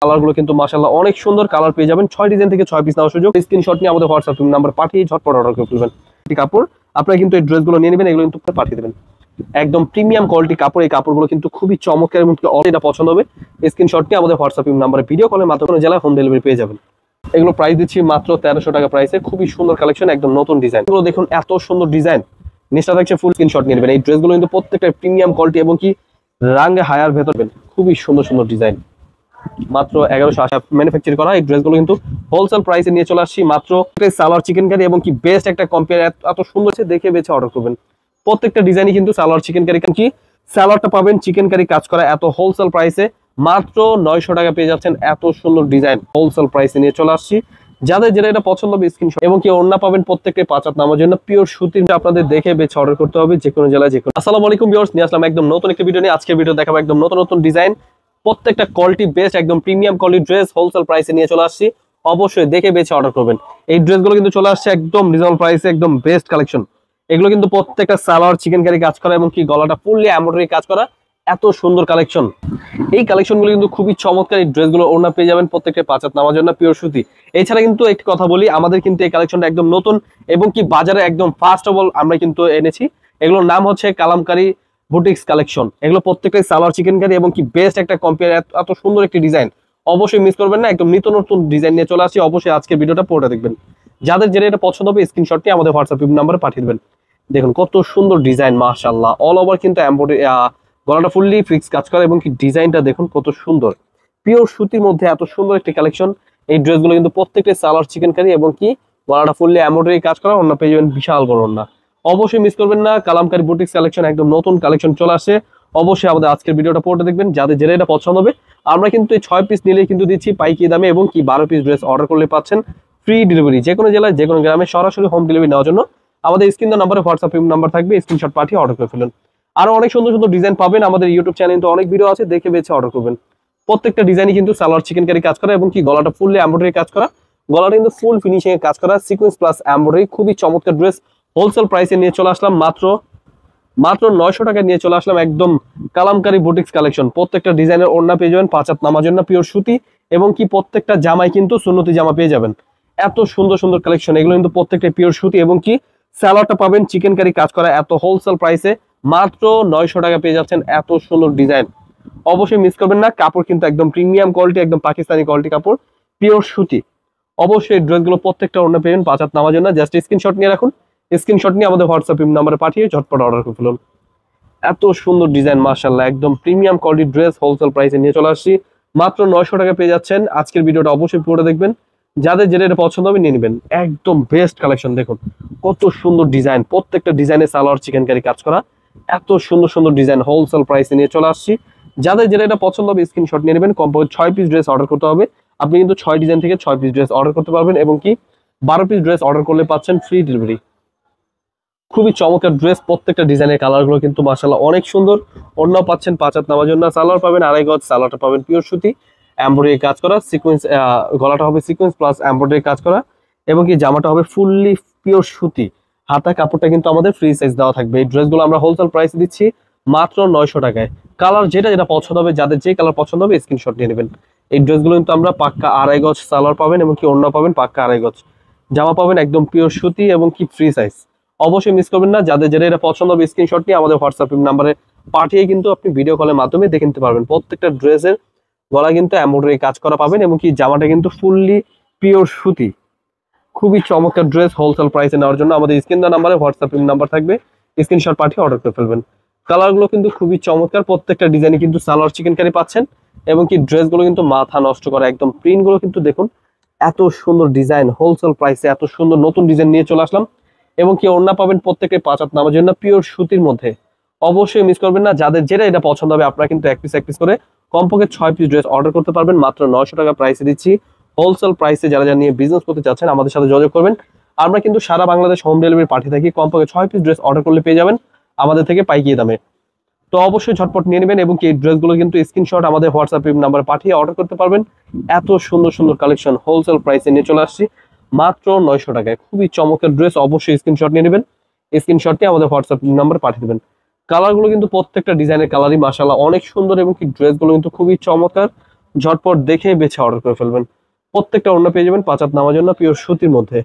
কালারগুলো কিন্তু মাশাআল্লাহ অনেক সুন্দর কালার পেয়ে যাবেন। 6 ডিজাইন থেকে 6 পিস নেওয়ার সুযোগ। স্ক্রিনশট নিয়ে আমাদের হোয়াটসঅ্যাপ নাম্বার পাঠিয়ে ঝটপট অর্ডার করে ফেলবেন। কাপড় আপনারা কিন্তু এই ড্রেসগুলো নিয়ে নেবেন, এগুলো কিন্তু পাঠিয়ে দেবেন। একদম প্রিমিয়াম কোয়ালিটি কাপড়, এই কাপড়গুলো কিন্তু খুবই চমৎকার এবং এটা পছন্দ হবে। স্ক্রিনশট নিয়ে আমাদের হোয়াটসঅ্যাপ নাম্বারে ভিডিও কলের মাধ্যমে জেলায় হোম ডেলিভারি পেয়ে যাবেন। এগুলো প্রাইস দিচ্ছি মাত্র 1300 টাকা প্রাইসে। খুবই সুন্দর কালেকশন, একদম নতুন ডিজাইন। এগুলো দেখুন এত সুন্দর ডিজাইন, নিচটা থাকছে ফুল স্ক্রিনশট নিয়ে নেবেন। এই ড্রেসগুলো কিন্তু প্রত্যেকটা প্রিমিয়াম কোয়ালিটি এবং কি রাঙ্গে হায়ার ভেতর খুবই সুন্দর সুন্দর ডিজাইন। মাত্র 1180 ম্যানুফ্যাকচার করা এই ড্রেসগুলো কিন্তু হোলসেল প্রাইসে নিয়ে চলে আসছি। মাত্র সালোয়ার চিকেন কারি এবং কি বেস্ট একটা কম্পেয়ার, এত সুন্দর দেখে বেছে অর্ডার করবেন। প্রত্যেকটা ডিজাইনই কিন্তু সালোয়ার চিকেন কারি, কি সালোয়ারটা পাবেন চিকেন কারি কাজ করা, এত হোলসেল প্রাইসে মাত্র 900 টাকা পেয়ে যাচ্ছেন। এত সুন্দর ডিজাইন হোলসেল প্রাইসে নিয়ে চলে আসছি। যাদের যেটা এটা পছন্দ হবে স্ক্রিনশট এবং কি ওড়না পাবেন প্রত্যেকটা 5 হাত নামার জন্য পিওর সুতির, আপনাদের দেখে বেছে অর্ডার করতে হবে যে কোনো জেলায় যে কোনো। আসসালামু আলাইকুম ভিউয়ার্স, নিয়ে আসলাম একদম নতুন একটা ভিডিও নিয়ে। আজকে ভিডিও দেখাবো একদম নতুন নতুন ডিজাইন, প্রত্যেকটা কোয়ালিটি বেস্ট, একদম প্রিমিয়াম কোয়ালিটি ড্রেস হোলসেল প্রাইসে নিয়ে চলে আসছি। অবশ্যই দেখে বেছে অর্ডার করবেন। এই ড্রেসগুলো কিন্তু চলে আসছে একদম রিজনেবল প্রাইসে, একদম বেস্ট কালেকশন। এগুলো কিন্তু প্রত্যেকটা সালোয়ার চিকেন কারি কাজ করা এবং কি গলাটা ফুললি এমব্রয়ডারি কাজ করা, এত সুন্দর কালেকশন। এই কালেকশনগুলো কিন্তু খুবই চমৎকার। এই ড্রেসগুলো ওড়না পেয়ে যাবেন প্রত্যেকটা 5 হাত নামার জন্য পিওর সুতি। এছাড়া কিন্তু একটি কথা বলি, আমাদের কিন্তু এই কালেকশনটা একদম নতুন এবং কি বাজারে একদম ফার্স্ট অফ অল আমরা কিন্তু এনেছি। এগুলোর নাম হচ্ছে কালামকারী বুটিক্স কালেকশন। এগুলো প্রত্যেকটাই সালোয়ার চিকেন কারি এবং কি বেস্ট একটা কম্পেয়ার, এত সুন্দর একটি ডিজাইন। অবশ্যই মিস করবেন না, একদম নিত্য নতুন ডিজাইন নিয়ে চলে আসি। অবশ্যই আজকের ভিডিওটা পুরোটা দেখবেন। যাদের যেটা এটা পছন্দ হবে স্ক্রিনশটটি আমাদের হোয়াটসঅ্যাপ নাম্বারে পাঠিয়ে দেবেন। দেখুন কত সুন্দর ডিজাইন, মাশাআল্লাহ অল ওভার কিন্তু এমব্রয়ডারি, গলাটা ফুললি ফিক্স কাজ করা এবং কি ডিজাইনটা দেখুন কত সুন্দর। পিওর সুতির মধ্যে এত সুন্দর একটি কালেকশন। এই ড্রেসগুলো কিন্তু প্রত্যেকটা সালোয়ার চিকেন কারি এবং কি গলাটা ফুললি এমব্রয়ডারি কাজ করা, ওড়না পেয়ে যাবেন বিশাল বড় ওড়না। অবশ্যই মিস করবেন না, কালামকারী বুটিক্স কালেকশন একদম নতুন কালেকশন চলে আসে। অবশ্যই আমাদের আজকের ভিডিওটা পুরোটা দেখবেন। যাদের যেটা এটা পছন্দ হবে, আমরা কিন্তু এই 6 পিস নিলেই কিন্তু দিচ্ছি পাইকারি দামে এবং কি 12 পিস ড্রেস অর্ডার করলে পাচ্ছেন ফ্রি ডেলিভারি। যে কোনো জেলায় যে কোনো গ্রামে সরাসরি হোম ডেলিভারি নেওয়ার জন্য আমাদের স্ক্রিন নাম্বারে হোয়াটসঅ্যাপ নাম্বার থাকবে, স্ক্রিনশট পাঠিয়ে অর্ডার করে ফেলুন। আরো অনেক সুন্দর সুন্দর ডিজাইন পাবেন। আমাদের ইউটিউব চ্যানেলে তো অনেক ভিডিও আছে, দেখে বেছে অর্ডার করবেন। প্রত্যেকটা ডিজাইনই কিন্তু সালোয়ার চিকেন কারি কাজ করা এবং কি গলাটা ফুললি এমব্রয়ডারি কাজ করা, গলাটা কিন্তু ফুল ফিনিশিং এ কাজ করা, সিকোয়েন্স প্লাস এমব্রয়ডারি, খুবই চমৎকার ড্রেস। হোলসেল প্রাইসে নিয়ে চলে আসলাম মাত্র 900 টাকা নিয়ে চলে আসলাম। একদম কালামকারী বুটিক্স কালেকশন। প্রত্যেকটা ডিজাইনের ওড়না পেয়ে যাবেন 5 হাত নামার জন্য পিওর সুতি এবং কি প্রত্যেকটা জামাই কিন্তু সুন্নতি জামা পেয়ে যাবেন। এত সুন্দর সুন্দর কালেকশন, এগুলো কিন্তু প্রত্যেকটা পিওর সুতি এবং কি সালোয়ারটা পাবেন চিকেন কারি কাজ করা, এত হোলসেল প্রাইসে মাত্র 900 টাকা পেয়ে যাচ্ছেন। এত সুন্দর ডিজাইন, অবশ্যই মিস করবেন না। কাপড় কিন্তু একদম প্রিমিয়াম কোয়ালিটি, একদম পাকিস্তানি কোয়ালিটি কাপড়, পিওর সুতি। অবশ্যই ড্রেসগুলো প্রত্যেকটা ওড়না পেয়ে যাবেন 5 হাত নামার জন্য। জাস্ট স্ক্রিনশট নিয়ে রাখুন, স্ক্রিনশট নিয়ে আমাদের হোয়াটসঅ্যাপ নাম্বারে পাঠিয়ে ঝটপট অর্ডার করে ফেলুন। এত সুন্দর ডিজাইন, মাশাআল্লাহ একদম প্রিমিয়াম কোয়ালিটি ড্রেস হোলসেল প্রাইসে নিয়ে চলে আসছি। মাত্র 900 টাকা পেয়ে যাচ্ছেন। আজকের ভিডিওটা অবশ্যই পুরো দেখবেন। যাদের যেটা এটা পছন্দ হবে নিয়ে নেবেন। একদম বেস্ট কালেকশন, দেখুন কত সুন্দর ডিজাইন। প্রত্যেকটা ডিজাইনে সালোয়ার চিকেন কারি কাজ করা, এত সুন্দর সুন্দর ডিজাইন হোলসেল প্রাইসে নিয়ে চলে আসছি। যাদের যেটা এটা পছন্দ হবে স্ক্রিনশট নিয়ে নেবেন। কমপক্ষে 6 পিস ড্রেস অর্ডার করতে হবে। আপনি কিন্তু 6 ডিজাইন থেকে 6 পিস ড্রেস অর্ডার করতে পারবেন এবং কি 12 পিস ড্রেস অর্ডার করলে পাচ্ছেন ফ্রি ডেলিভারি। খুবই চমৎকার ড্রেস, প্রত্যেকটা ডিজাইনের কালারগুলো কিন্তু মাশাআল্লাহ অনেক সুন্দর। ওড়নাও পাচ্ছেন 5 হাত নামার জন্য, সালোয়ার পাবেন 2.5 গজ, সালোয়ারটা পাবেন পিওর সুতি এমব্রয়ডারি কাজ করা, সিকোয়েন্স, গলাটা হবে সিকোয়েন্স প্লাস এমব্রয়ডারি কাজ করা এবং কি জামাটা হবে ফুললি পিওর সুতি। হাতা কাপড়টা কিন্তু আমাদের ফ্রি সাইজ দেওয়া থাকবে। এই ড্রেসগুলো আমরা হোলসেল প্রাইস দিচ্ছি মাত্র 900 টাকায়। কালার যেটা যেটা পছন্দ হবে, যাদের যে কালার পছন্দ হবে স্ক্রিনশট নিয়ে নেবেন। এই ড্রেসগুলো কিন্তু আমরা পাক্কা 2.5 গজ সালোয়ার পাবেন এবং কি ওড়না পাবেন পাক্কা 2.5 গজ, জামা পাবেন একদম পিওর সুতি এবং কি ফ্রি সাইজ। অবশ্যই মিস করবেন না, যাদের যেটা এটা পছন্দ হবে স্ক্রিনশট নিয়ে আমাদের হোয়াটসঅ্যাপ নাম্বারে পাঠিয়ে কিন্তু আপনি ভিডিও কলের মাধ্যমে দেখে নিতে পারবেন। প্রত্যেকটা ড্রেসের গলা কিন্তু এমব্রয়ডারি কাজ করা পাবেন এবং কি জামাটা কিন্তু ফুললি পিওর সুতি। খুবই চমৎকার ড্রেস হোলসেল প্রাইসে নেওয়ার জন্য আমাদের স্ক্রিন নাম্বারে হোয়াটসঅ্যাপ নাম্বার থাকবে, স্ক্রিনশট পাঠিয়ে অর্ডার করে ফেলবেন। কালারগুলো কিন্তু খুবই চমৎকার। প্রত্যেকটা ডিজাইনে কিন্তু সালোয়ার চিকেন কারি পাচ্ছেন এবং কি ড্রেসগুলো কিন্তু মাথা নষ্ট করা, একদম প্রিন্টগুলো কিন্তু দেখুন এত সুন্দর ডিজাইন। হোলসেল প্রাইসে এত সুন্দর নতুন ডিজাইন নিয়ে চলে আসলাম এবং কি ওড়না পাবেন প্রত্যেককে 5 হাত নামার জন্য পিওর সুতির মধ্যে। অবশ্যই মিস করবেন না, যাদের যেটা এটা পছন্দ হবে আপনারা কিন্তু এক পিস করে কমপক্ষে 6 পিস ড্রেস অর্ডার করতে পারবেন। মাত্র 900 টাকা প্রাইসে দিচ্ছি হোলসেল প্রাইসে। যারা যারা নিয়ে বিজনেস করতে চাচ্ছেন আমাদের সাথে যোগাযোগ করবেন। আমরা কিন্তু সারা বাংলাদেশ হোম ডেলিভারি পাঠিয়ে থাকি। কমপক্ষে 6 পিস ড্রেস অর্ডার করলে পেয়ে যাবেন আমাদের থেকে পাইকারি দামে। তো অবশ্যই ঝটপট নিয়ে নেবেন এবং কি এই ড্রেসগুলো কিন্তু স্ক্রিনশট আমাদের হোয়াটসঅ্যাপ নাম্বারে পাঠিয়ে অর্ডার করতে পারবেন। এত সুন্দর সুন্দর কালেকশন হোলসেল প্রাইসে নিয়ে চলে আসছি মাত্র 900 টাকায়। খুবই চমৎকার ড্রেস, অবশ্যই স্ক্রিনশট নিয়ে নেবেন। স্ক্রিনশট নিয়ে আমাদের হোয়াটসঅ্যাপ নাম্বারে পাঠিয়ে দেবেন। কালারগুলো কিন্তু প্রত্যেকটা ডিজাইনের কালারই মাশাআল্লাহ অনেক সুন্দর এবং কি ড্রেসগুলো কিন্তু খুবই চমৎকার। ঝটপট দেখে বেছে অর্ডার করে ফেলবেন। প্রত্যেকটা ওড়না পেয়ে যাবেন 5 হাত নামার জন্য পিওর সুতির মধ্যে।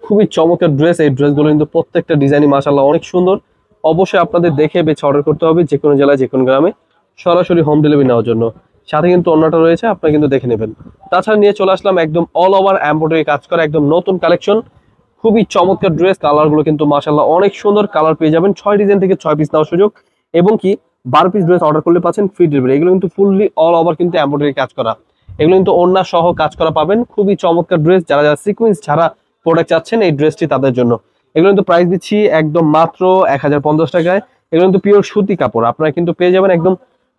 খুবই চমৎকার ড্রেস, এই ড্রেসগুলো কিন্তু প্রত্যেকটা ডিজাইনই মাশাআল্লাহ অনেক সুন্দর। অবশ্যই আপনাদের দেখে বেছে অর্ডার করতে হবে, যে কোনো জেলায় যে কোনো গ্রামে সরাসরি হোম ডেলিভারি নেওয়ার জন্য। সাথে কিন্তু ওড়নাটা রয়েছে, আপনারা কিন্তু দেখে নেবেন। তাছাড়া নিয়ে চলে আসলাম একদম অল ওভার এমব্রয়ডারি কাজ করা একদম নতুন কালেকশন, খুবই চমৎকার ড্রেস। কালারগুলো কিন্তু মাশাআল্লাহ অনেক সুন্দর, কালার পেয়ে যাবেন 6 ডিজাইন থেকে 6 পিস নেওয়ার সুযোগ, এবং কি 12 পিস ড্রেস অর্ডার করলে পাচ্ছেন ফ্রি ডেলিভারি। এগুলো কিন্তু ফুললি অল ওভার কিন্তু এমব্রয়ডারি কাজ করা, এগুলো কিন্তু ওড়না সহ কাজ করা পাবেন। খুবই চমৎকার ড্রেস, যারা যারা সিকোয়েন্স ছাড়া প্রোডাক্ট চাচ্ছেন এই ড্রেসটি তাদের জন্য। এগুলো কিন্তু প্রাইস দিচ্ছি একদম মাত্র 1050 টাকায়। এগুলো কিন্তু পিওর সুতি কাপড়, আপনারা কিন্তু পেয়ে যাবেন একদম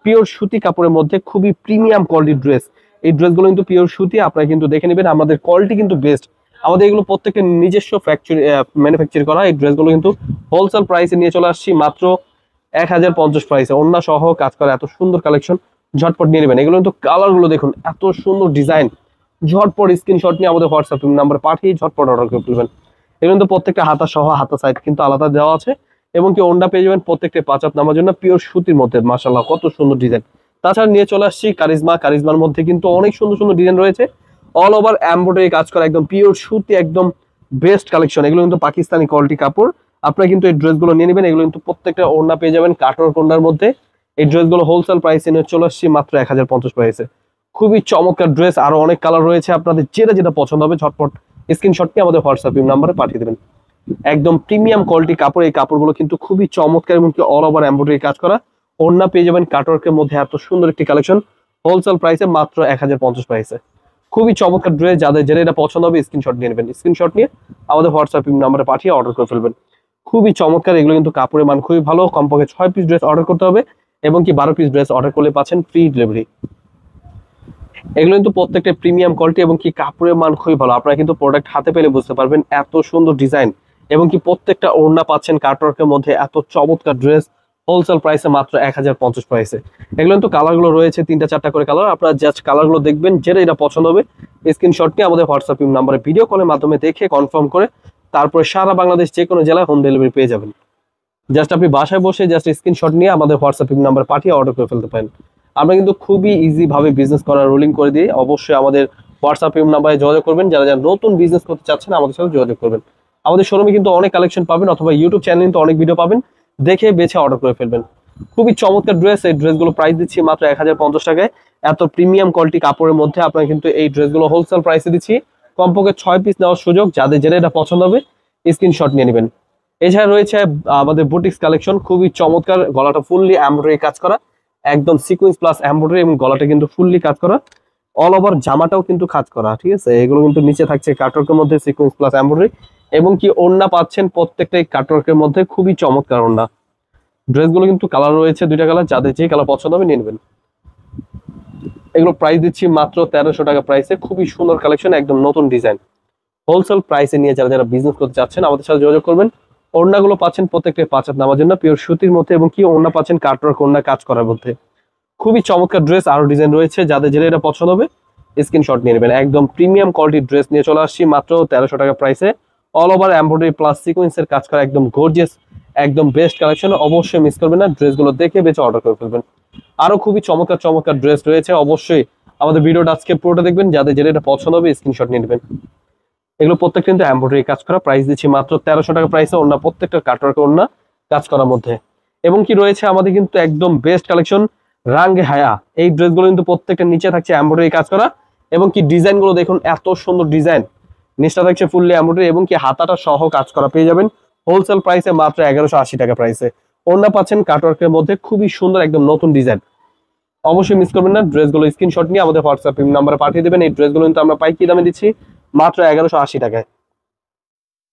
পিওর সুতি কাপড়ের মধ্যে খুবই প্রিমিয়াম কোয়ালিটির ড্রেস। এই ড্রেসগুলো কিন্তু পিওর সুতি, আপনারা কিন্তু দেখে নেবেন, আমাদের কোয়ালিটি কিন্তু বেস্ট। আমাদের এগুলো প্রত্যেকটা নিজস্ব ফ্যাক্টরি ম্যানুফ্যাকচার করা। এই ড্রেসগুলো কিন্তু হোলসেল প্রাইসে নিয়ে চলে আসছি মাত্র 1050 প্রাইসে। ওড়না সহ কাজ করা এত সুন্দর কালেকশন, ঝটপট নিয়ে নেবেন। এগুলো কিন্তু কালারগুলো দেখুন, এত সুন্দর ডিজাইন। ঝটপট স্ক্রিনশট নিয়ে আমাদের হোয়াটসঅ্যাপ নাম্বার পাঠিয়ে ঝটপট অর্ডার করে ফেলবেন। এগুলো কিন্তু প্রত্যেকটা হাতা সহ, হাতা সাইড কিন্তু আলাদা দেওয়া আছে, এবং কি ওড়না পেয়ে যাবেন প্রত্যেকটা 5 হাত নামার জন্য পিওর সুতির মধ্যে। মাশাআল্লাহ কত সুন্দর ডিজাইন। তাছাড়া নিয়ে চলে আসছি কারিজমার মধ্যে কিন্তু অনেক সুন্দর সুন্দর ডিজাইন রয়েছে, অল ওভার এমব্রয়ডারি কাজ করা একদম পিওর সুতি, একদম বেস্ট কালেকশন। এগুলো কিন্তু পাকিস্তানি কোয়ালিটি কাপড়, আপনারা কিন্তু এই ড্রেসগুলো নিয়ে নেবেন। এগুলো কিন্তু প্রত্যেকটা ওড়না পেয়ে যাবেন কাটওয়ার্ক ওড়নার মধ্যে। এই ড্রেসগুলো হোলসেল প্রাইসে নিয়ে চলে আসছি মাত্র 1050 প্রাইসে। খুবই চমৎকার ড্রেস, আরো অনেক কালার রয়েছে, আপনাদের যেটা যেটা পছন্দ হবে ঝটপট স্ক্রিনশট নিয়ে আমাদের হোয়াটসঅ্যাপ নাম্বারে পাঠিয়ে দেবেন। একদম প্রিমিয়াম কোয়ালিটি কাপড়, এই কাপড়গুলো কিন্তু খুবই চমৎকার এবং অল ওভার এমব্রয়ডারি কাজ করা। ওড়না পেয়ে যাবেন কাটওয়ার্কের মধ্যে, এত সুন্দর একটি কালেকশন হোলসেল প্রাইসে মাত্র 1050 প্রাইসে। খুবই চমৎকার ড্রেস, যাদের যেটা এটা পছন্দ হবে স্ক্রিনশট নিয়ে নেবেন। স্ক্রিনশট নিয়ে আমাদের হোয়াটসঅ্যাপ নাম্বারে পাঠিয়ে অর্ডার করে ফেলবেন। খুবই চমৎকার, এগুলো কিন্তু কাপড়ের মান খুবই ভালো। কমপক্ষে 6 পিস ড্রেস অর্ডার করতে হবে, এবং কি 12 পিস ড্রেস অর্ডার করলে পাচ্ছেন ফ্রি ডেলিভারি। এগুলো কিন্তু প্রত্যেকটা প্রিমিয়াম কোয়ালিটি, এবং কি কাপড়ের মান খুবই ভালো। আপনারা কিন্তু প্রোডাক্ট হাতে পেলে বুঝতে পারবেন, এত সুন্দর ডিজাইন, এবং কি প্রত্যেকটা ওড়না পাচ্ছেন কাটওয়ার্কের মধ্যে। এত চমৎকার ড্রেস হোলসেল প্রাইসে মাত্র 1050 প্রাইসে। এগুলো কিন্তু কালারগুলো রয়েছে 3টা 4টা করে কালার, আপনারা জাস্ট কালারগুলো দেখবেন, যেটা এটা পছন্দ হবে স্ক্রিনশট নিয়ে আমাদের হোয়াটসঅ্যাপ নাম্বারে ভিডিও কলের মাধ্যমে দেখে কনফার্ম করে তারপরে সারা বাংলাদেশ যে কোনো জেলায় হোম ডেলিভারি পেয়ে যাবেন। জাস্ট আপনি বাসায় বসে জাস্ট স্ক্রিনশট নিয়ে আমাদের হোয়াটসঅ্যাপ নাম্বার পাঠিয়ে অর্ডার করে ফেলতে পারেন। আমরা কিন্তু খুবই ইজি ভাবে বিজনেস করার রুলিং করে দিই। অবশ্যই আমাদের হোয়াটসঅ্যাপ নাম্বারে যোগাযোগ করবেন, যারা যারা নতুন বিজনেস করতে চাচ্ছেন আমাদের সাথে যোগাযোগ করবেন। আমাদের শোরুমে কিন্তু অনেক কালেকশন পাবেন, অথবা ইউটিউব চ্যানেলে কিন্তু অনেক ভিডিও পাবেন, দেখে বেছে অর্ডার করে ফেলবেন। খুবই চমৎকার ড্রেস, এই ড্রেসগুলো প্রাইস দিচ্ছি মাত্র 1050 টাকায়। এত প্রিমিয়াম কোয়ালিটি কাপড়ের মধ্যে আপনারা কিন্তু এই ড্রেসগুলো হোলসেল প্রাইসে দিচ্ছি। কমপক্ষে 6 পিস নেওয়ার সুযোগ, যাদের যেটা এটা পছন্দ হবে স্ক্রিনশট নিয়ে নেবেন। এছাড়া রয়েছে আমাদের বুটিক্স কালেকশন, খুবই চমৎকার। গলাটা ফুললি এমব্রয়ডারি কাজ করা, একদম সিকোয়েন্স প্লাস এমব্রয়ডারি, এবং গলাটা কিন্তু ফুললি কাজ করা। অল ওভার জামাটাও কিন্তু কাজ করা, ঠিক আছে। এগুলো কিন্তু নিচে থাকছে কাটওয়ার্কের মধ্যে সিকোয়েন্স প্লাস এমব্রয়ডারি, এবং কি ওড়না পাচ্ছেন প্রত্যেকটাই কাটওয়ার্কের মধ্যে। খুবই চমৎকার ওড়না। ড্রেসগুলো কিন্তু কালার রয়েছে 2টা কালার, যাদের যে কালার পছন্দ হবে নিয়ে নেবেন। এগুলো প্রাইস দিচ্ছি মাত্র 1300 টাকা প্রাইসে। খুবই সুন্দর কালেকশন, একদম নতুন ডিজাইন। হোলসেল প্রাইসে নিয়ে যারা যারা বিজনেস করতে চাচ্ছেন আমাদের সাথে যোগাযোগ করবেন। ওড়নাগুলো পাচ্ছেন প্রত্যেকটা 5 হাত নামার জন্য পিওর সুতির মধ্যে, এবং কি ওড়না পাচ্ছেন কাটওয়ার্ক ওড়না কাজ করার মধ্যে। খুবই চমৎকার ড্রেস, আরো ডিজাইন রয়েছে, যাদের যেটা এটা পছন্দ হবে স্ক্রিনশট নিয়ে নেবেন। একদম প্রিমিয়াম কোয়ালিটির ড্রেস নিয়ে চলে আসছি মাত্র 1300 টাকা প্রাইসে। অল ওভার এমব্রয়ডারি প্লাস সিকোয়েন্সের কাজ করা একদম গর্জিয়াস, একদম বেস্ট কালেকশন। অবশ্যই মিস করবেন না, ড্রেসগুলো দেখে বেছে অর্ডার করে ফেলবেন। আরো খুবই চমৎকার চমৎকার ড্রেস রয়েছে, অবশ্যই আমাদের ভিডিওটা আজকে পুরোটা দেখবেন, যাদের যেটা এটা পছন্দ হবে স্ক্রিনশট নিয়ে নেবেন। এগুলো প্রত্যেকটা কিন্তু এমব্রয়ডারি কাজ করা, প্রাইস দিচ্ছি মাত্র 1300 টাকা প্রাইসে। ওড়না প্রত্যেকটা কাটওয়ার্ক ওড়না কাজ করার মধ্যে, এবং কি রয়েছে আমাদের কিন্তু একদম বেস্ট কালেকশন রাঙ্গে হায়া। এই ড্রেসগুলো কিন্তু প্রত্যেকটা নিচে থাকছে এমব্রয়ডারি কাজ করা, এবং কি ডিজাইনগুলো দেখুন, এত সুন্দর ডিজাইন। নিচটা থাকছে ফুললি এমব্রয়ডারি, এবং কি হাতাটা সহ কাজ করা পেয়ে যাবেন হোলসেল প্রাইসে মাত্র 1180 টাকা প্রাইসে। ওড়না পাচ্ছেন কাটওয়ার্কের মধ্যে, খুবই সুন্দর একদম নতুন ডিজাইন। অবশ্যই মিস করবেন না, ড্রেসগুলো স্ক্রিনশট নিয়ে আমাদের হোয়াটসঅ্যাপ নাম্বারে পাঠিয়ে দেবেন। এই ড্রেসগুলো কিন্তু আমরা পাইকারি দামে দিচ্ছি মাত্র 1180 টাকায়।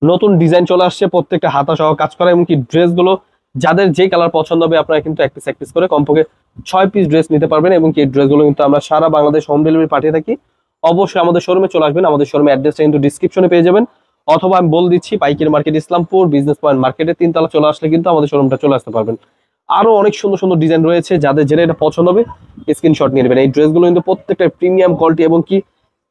নতুন ডিজাইন চলে আসছে, প্রত্যেকটা হাতা সহ কাজ করা, এবং কি ড্রেসগুলো যাদের যে কালার পছন্দ হবে আপনারা কিন্তু এক পিস করে কমপক্ষে 6 পিস ড্রেস নিতে পারবেন, এবং কি এই ড্রেসগুলো কিন্তু আমরা সারা বাংলাদেশ হোম ডেলিভারি পাঠিয়ে থাকি। অবশ্যই আমাদের শোরুমে চলে আসবেন, আমাদের শোরুমে অ্যাড্রেসটা কিন্তু ডিসক্রিপশনে পেয়ে যাবেন, অথবা আমি বলে দিচ্ছি পাইকারি মার্কেট ইসলামপুর বিজনেস পয়েন্ট মার্কেটে 3 তলা চলে আসলে কিন্তু আমাদের শোরুমটা চলে আসতে পারবেন। আরো অনেক সুন্দর সুন্দর ডিজাইন রয়েছে, যাদের যেটা এটা পছন্দ হবে স্ক্রিনশট নিয়ে নেবেন। এই ড্রেসগুলো কিন্তু প্রত্যেকটা প্রিমিয়াম কোয়ালিটি, এবং কি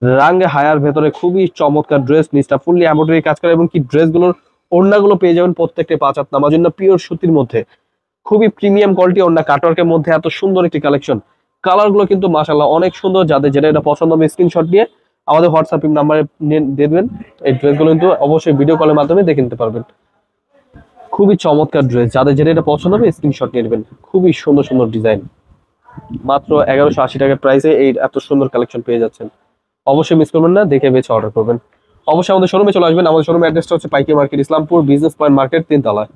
রাঙ্গে হায়ার ভেতরে খুবই চমৎকার ড্রেস, নিচটা ফুললি এমব্রয়ডারি কাজ করে, এবং কি ড্রেসগুলোর ওড়নাগুলো পেয়ে যাবেন প্রত্যেকটা 5 হাত নামার জন্য পিওর সুতির মধ্যে। খুবই প্রিমিয়াম কোয়ালিটি ওড়না কাটওয়ার্কের মধ্যে, এত সুন্দর একটি কালেকশন। কালার গুলো কিন্তু মাশাআল্লাহ অনেক সুন্দর, যাদের যেটা এটা পছন্দ হবে স্ক্রিনশট দিয়ে আমাদের হোয়াটসঅ্যাপ নাম্বারে দেবেন। এই ড্রেসগুলো কিন্তু অবশ্যই ভিডিও কলের মাধ্যমে দেখে নিতে পারবেন। খুবই চমৎকার ড্রেস, যাদের যেটা এটা পছন্দ হবে স্ক্রিনশট নিয়ে নেবেন। খুবই সুন্দর সুন্দর ডিজাইন, মাত্র 1180 টাকার প্রাইসে এই এত সুন্দর কালেকশন পেয়ে যাচ্ছেন। অবশ্যই মিস করবেন না, দেখে বেছে অর্ডার করবেন। অবশ্যই আমাদের শোরুমে চলে আসবেন। আমাদের শোরুমের অ্যাড্রেসটা হচ্ছে পাইকারি market, Islampur business point market 3 তলায়।